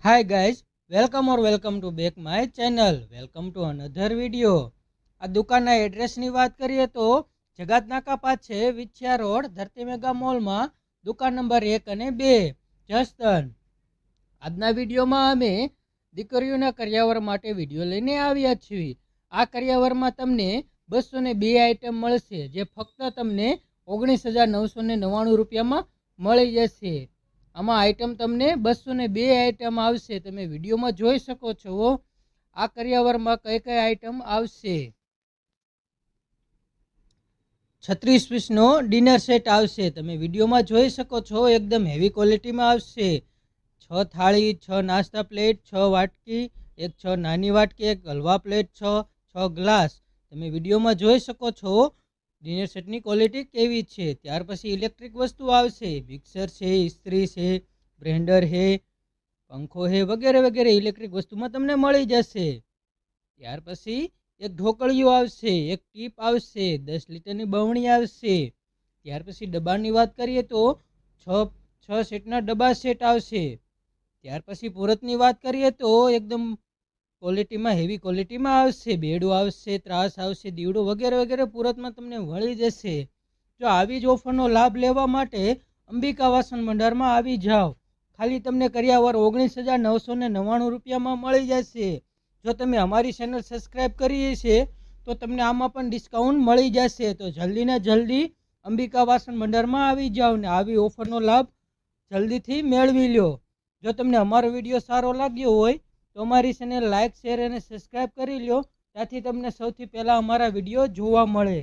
Hi guys, welcome to back my channel. Welcome to another video. આ દુકાનના એડ્રેસની વાત કરીએ તો જગાતનાકા પાસે વિછિયા રોડ ધરતી મેગા મોલમાં દુકાન નંબર 1 અને 2 જસદન. આજના વિડીયોમાં અમે દીકરીઓના કરિયાવર માટે વિડીયો લઈને આવ્યા છીએ. આ કરિયાવરમાં તમને 202 આઈટમ મળશે જે ફક્ત તમને 19,999 રૂપિયામાં મળી જશે. આમાં આઈટમ તમને 202 આઈટમ આવશે. તમે વિડીયોમાં જોઈ શકો છો આ કરિયાવરમાં કઈ કઈ આઈટમ આવશે. 36 પીસનો ડિનર સેટ આવશે. તમે વિડીયોમાં જોઈ શકો છો એકદમ હેવી ક્વોલિટીમાં આવશે. 6 થાળી, 6 નાસ્તા પ્લેટ, 6 વાટકી, 6 નાની વાટકી, 1 હલવા પ્લેટ, 6 ગ્લાસ. તમે વિડીયોમાં જોઈ શકો છો ડિનર સેટની ક્વોલિટી કેવી છે. ત્યાર પછી ઇલેક્ટ્રિક વસ્તુ આવશે. મિક્સર છે, ઇસ્ત્રી છે, બ્લેન્ડર છે, પંખો છે, વગેરે વગેરે ઇલેક્ટ્રિક વસ્તુમાં તમને મળી જશે. ત્યાર પછી એક ઢોકળિયું આવશે, એક ટીપ આવશે, 10 લીટરની બવણી આવશે. ત્યાર પછી ડબ્બાની વાત કરીએ તો 6 સેટના ડબ્બા સેટ આવશે. ત્યાર પછી પુરતની વાત કરીએ તો એકદમ ક્વોલિટીમાં હેવી ક્વોલિટીમાં આવશે. બેડું આવશે, ત્રાસ આવશે, દીવડો વગેરે વગેરે પુરતમાં તમને મળી જશે. જો આવી જ ઓફરનો લાભ લેવા માટે અંબિકા વાસણ ભંડારમાં આવી જાઓ. ખાલી તમને કરિયાવર 19,999 રૂપિયામાં મળી જશે. જો તમે અમારી ચેનલ સબસ્ક્રાઈબ કરી છે તો તમને આમાં પણ ડિસ્કાઉન્ટ મળી જશે. તો જલ્દીને જલ્દી અંબિકા વાસણ ભંડારમાં આવી જાઓ ને આવી ઓફરનો લાભ જલ્દીથી મેળવી લો. જો તમને અમારો વિડીયો સારો લાગ્યો હોય તો અમારી ચેનલ લાઇક, શેર અને સબસ્ક્રાઈબ કરી લો. ત્યાંથી તમને સૌથી પહેલાં અમારા વિડીયો જોવા મળે.